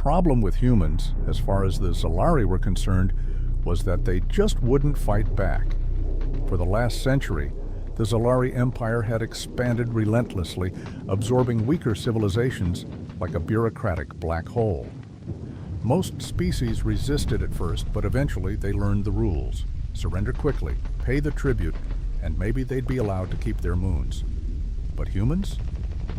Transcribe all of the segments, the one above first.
problem with humans, as far as the Zalari were concerned, was that they just wouldn't fight back. For the last century, the Zalari Empire had expanded relentlessly, absorbing weaker civilizations like a bureaucratic black hole. Most species resisted at first, but eventually they learned the rules. Surrender quickly, pay the tribute, and maybe they'd be allowed to keep their moons. But humans?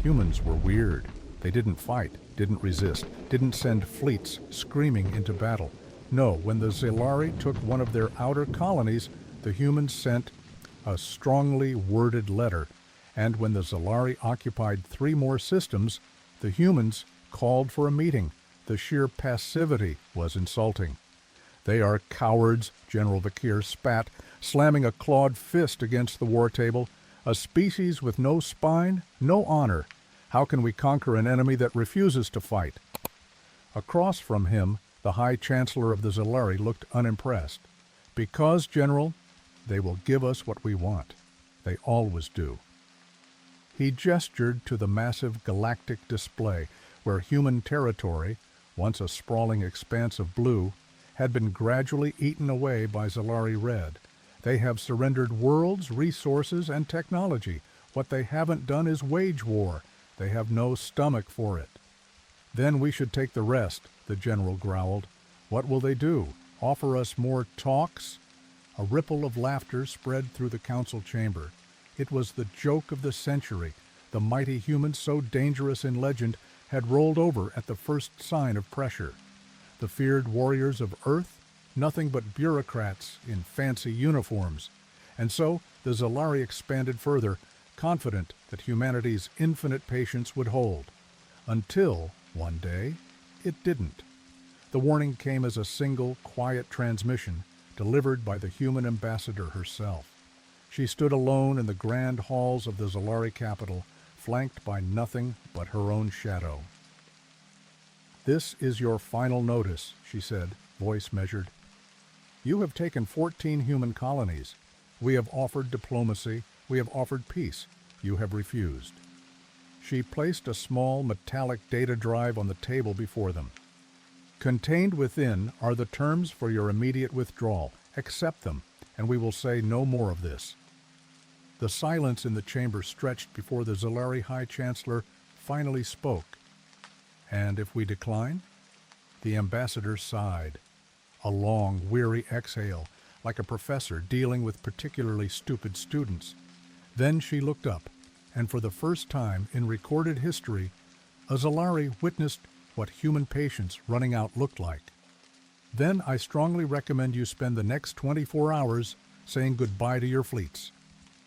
Humans were weird. They didn't fight, didn't resist, didn't send fleets screaming into battle. No, when the Zalari took one of their outer colonies, the humans sent a strongly worded letter, and when the Zalari occupied 3 more systems, the humans called for a meeting. The sheer passivity was insulting. "They are cowards," General Vakir spat, slamming a clawed fist against the war table. "A species with no spine, no honor. How can we conquer an enemy that refuses to fight?" Across from him, the High Chancellor of the Zalari looked unimpressed. "Because, General, they will give us what we want. They always do." He gestured to the massive galactic display where human territory, once a sprawling expanse of blue, had been gradually eaten away by Zalari Red. They have surrendered worlds, resources, and technology. What they haven't done is wage war. They have no stomach for it. "Then we should take the rest," the general growled. "What will they do? Offer us more talks?" A ripple of laughter spread through the council chamber. It was the joke of the century. The mighty humans, so dangerous in legend, had rolled over at the first sign of pressure. The feared warriors of Earth, nothing but bureaucrats in fancy uniforms. And so the Zalari expanded further, confident that humanity's infinite patience would hold. Until, one day, it didn't. The warning came as a single, quiet transmission, delivered by the human ambassador herself. She stood alone in the grand halls of the Zalari capital, flanked by nothing but her own shadow. "This is your final notice," she said, voice measured. "You have taken 14 human colonies. We have offered diplomacy. We have offered peace. You have refused." She placed a small metallic data drive on the table before them. "Contained within are the terms for your immediate withdrawal. Accept them, and we will say no more of this." The silence in the chamber stretched before the Zalari High Chancellor finally spoke. "And if we decline?" The ambassador sighed, a long, weary exhale, like a professor dealing with particularly stupid students. Then she looked up, and for the first time in recorded history, a Zalari witnessed what human patience running out looked like. "Then I strongly recommend you spend the next 24 hours saying goodbye to your fleets."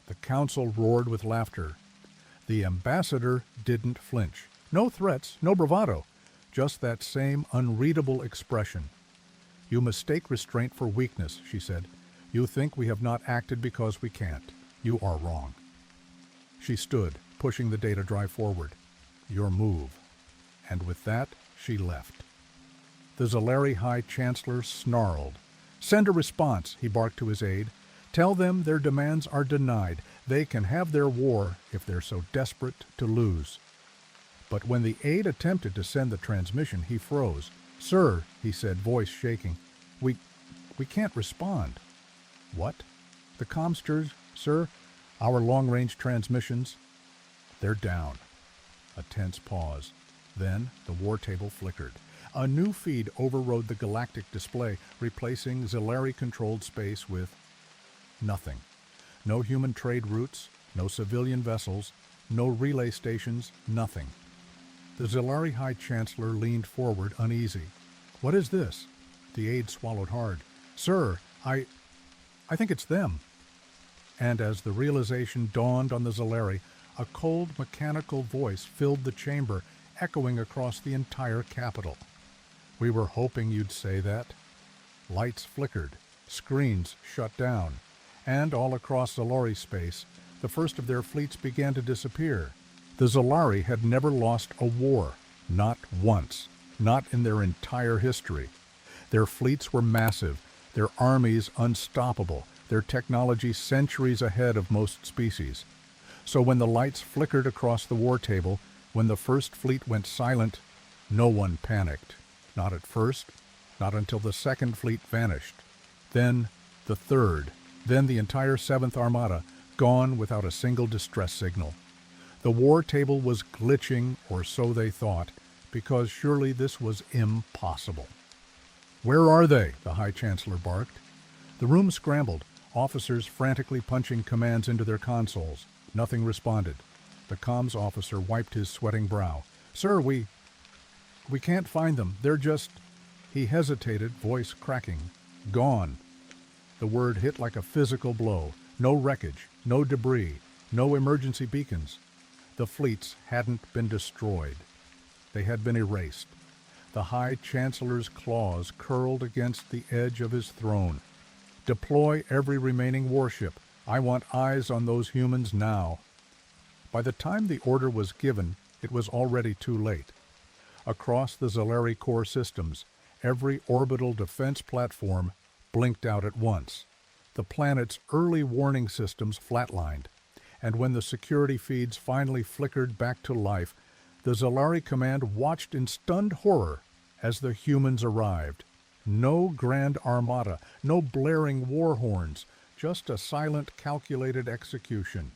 The council roared with laughter. The ambassador didn't flinch. No threats, no bravado, just that same unreadable expression. "You mistake restraint for weakness," she said. "You think we have not acted because we can't. You are wrong." She stood, pushing the data drive forward. "Your move." And with that, she left. The Zalari High Chancellor snarled. "Send a response," he barked to his aide. "Tell them their demands are denied. They can have their war if they're so desperate to lose." But when the aide attempted to send the transmission, he froze. "Sir," he said, voice shaking, we can't respond." "What?" "The comsters, sir, our long-range transmissions, they're down." A tense pause. Then the war table flickered. A new feed overrode the galactic display, replacing Zalari-controlled space with nothing. No human trade routes, no civilian vessels, no relay stations, nothing. The Zalari High Chancellor leaned forward, uneasy. "What is this?" The aide swallowed hard. "Sir, I think it's them." And as the realization dawned on the Zalari, a cold mechanical voice filled the chamber, echoing across the entire capital. "We were hoping you'd say that." Lights flickered, screens shut down, and all across Zalari space, the first of their fleets began to disappear. The Zalari had never lost a war, not once, not in their entire history. Their fleets were massive, their armies unstoppable, their technology centuries ahead of most species. So when the lights flickered across the war table, when the first fleet went silent, no one panicked. Not at first, not until the Second Fleet vanished. Then the Third, then the entire Seventh Armada, gone without a single distress signal. The war table was glitching, or so they thought, because surely this was impossible. "Where are they?" the High Chancellor barked. The room scrambled, officers frantically punching commands into their consoles. Nothing responded. The comms officer wiped his sweating brow. "Sir, we can't find them. They're just—" He hesitated, voice cracking. "Gone." The word hit like a physical blow. No wreckage, no debris, no emergency beacons. The fleets hadn't been destroyed. They had been erased. The High Chancellor's claws curled against the edge of his throne. "Deploy every remaining warship. I want eyes on those humans now." By the time the order was given, it was already too late. Across the Zalari core systems, every orbital defense platform blinked out at once. The planet's early warning systems flatlined, and when the security feeds finally flickered back to life, the Zalari command watched in stunned horror as the humans arrived. No grand armada, no blaring war horns, just a silent, calculated execution.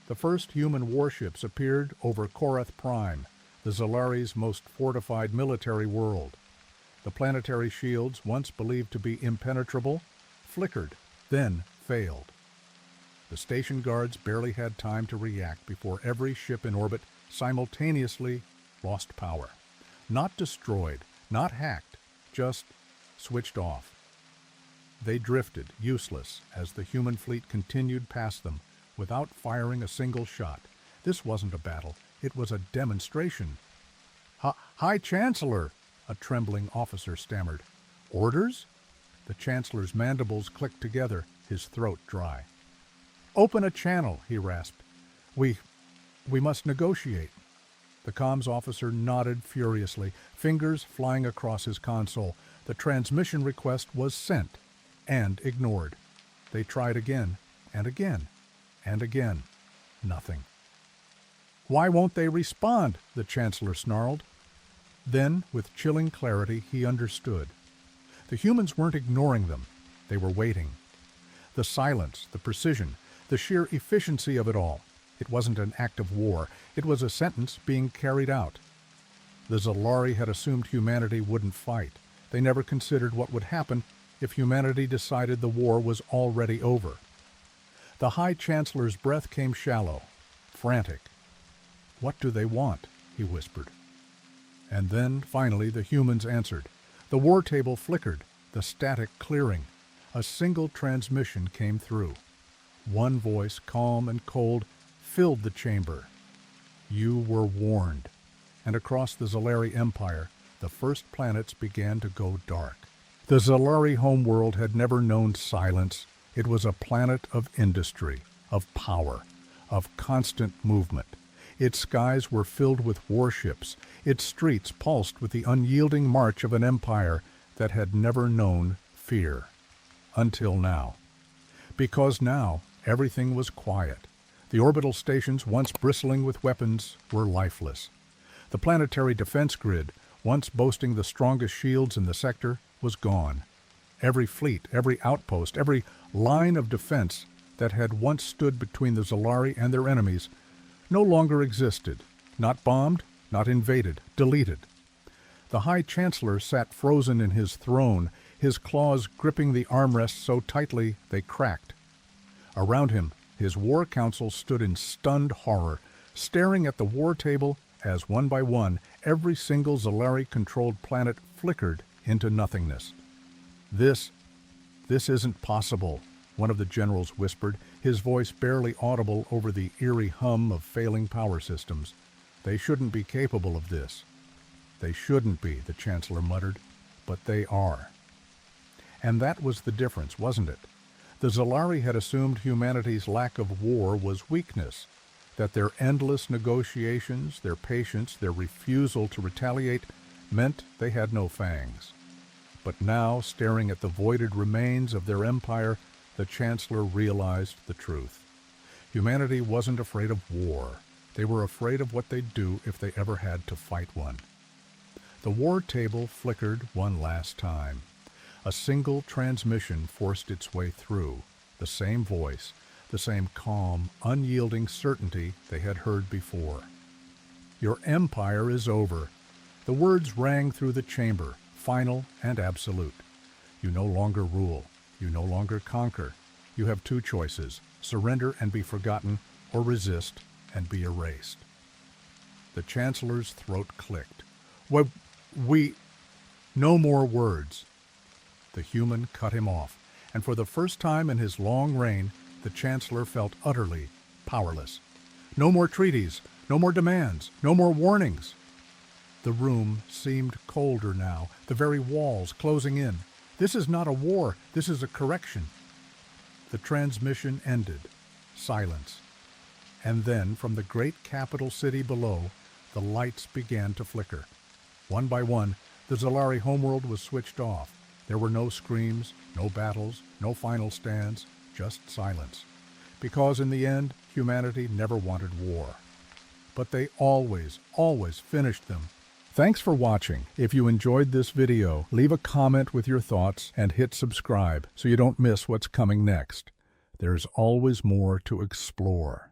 The first human warships appeared over Korath Prime, the Zalari's most fortified military world. The planetary shields, once believed to be impenetrable, flickered, then failed. The station guards barely had time to react before every ship in orbit simultaneously lost power. Not destroyed, not hacked, just switched off. They drifted, useless, as the human fleet continued past them, without firing a single shot. This wasn't a battle, it was a demonstration. "High Chancellor," a trembling officer stammered. "Orders?" The Chancellor's mandibles clicked together, his throat dry. "Open a channel," he rasped. We must negotiate." The comms officer nodded furiously, fingers flying across his console. The transmission request was sent and ignored. They tried again and again and again. Nothing. "Why won't they respond?" the Chancellor snarled. Then, with chilling clarity, he understood. The humans weren't ignoring them. They were waiting. The silence, the precision, the sheer efficiency of it all. It wasn't an act of war. It was a sentence being carried out. The Zalari had assumed humanity wouldn't fight. They never considered what would happen if humanity decided the war was already over. The High Chancellor's breath came shallow, frantic. "What do they want?" he whispered. And then, finally, the humans answered. The war table flickered, the static clearing. A single transmission came through. One voice, calm and cold, filled the chamber. "You were warned." And across the Zalari Empire, the first planets began to go dark. The Zalari homeworld had never known silence. It was a planet of industry, of power, of constant movement. Its skies were filled with warships. Its streets pulsed with the unyielding march of an empire that had never known fear. Until now. Because now, everything was quiet. The orbital stations, once bristling with weapons, were lifeless. The planetary defense grid, once boasting the strongest shields in the sector, was gone. Every fleet, every outpost, every line of defense that had once stood between the Zalari and their enemies no longer existed. Not bombed, not invaded, deleted. The High Chancellor sat frozen in his throne, his claws gripping the armrests so tightly they cracked. Around him, his war council stood in stunned horror, staring at the war table as one by one every single Zalari-controlled planet flickered into nothingness. This isn't possible," one of the generals whispered, his voice barely audible over the eerie hum of failing power systems. "They shouldn't be capable of this." "They shouldn't be," the Chancellor muttered, "but they are." And that was the difference, wasn't it? The Zalari had assumed humanity's lack of war was weakness, that their endless negotiations, their patience, their refusal to retaliate meant they had no fangs. But now, staring at the voided remains of their empire, the Chancellor realized the truth. Humanity wasn't afraid of war. They were afraid of what they'd do if they ever had to fight one. The war table flickered one last time. A single transmission forced its way through, the same voice, the same calm, unyielding certainty they had heard before. "Your empire is over." The words rang through the chamber, final and absolute. You no longer rule. You no longer conquer. You have two choices: surrender and be forgotten, or resist and be erased. The Chancellor's throat clicked. We... No more words. The human cut him off, and for the first time in his long reign, the Chancellor felt utterly powerless. No more treaties, no more demands, no more warnings. The room seemed colder now, the very walls closing in. This is not a war, this is a correction. The transmission ended. Silence. And then, from the great capital city below, the lights began to flicker. One by one, the Zalari homeworld was switched off. There were no screams, no battles, no final stands, just silence. Because in the end, humanity never wanted war. But they always finished them. Thanks for watching. If you enjoyed this video, leave a comment with your thoughts and hit subscribe so you don't miss what's coming next. There's always more to explore.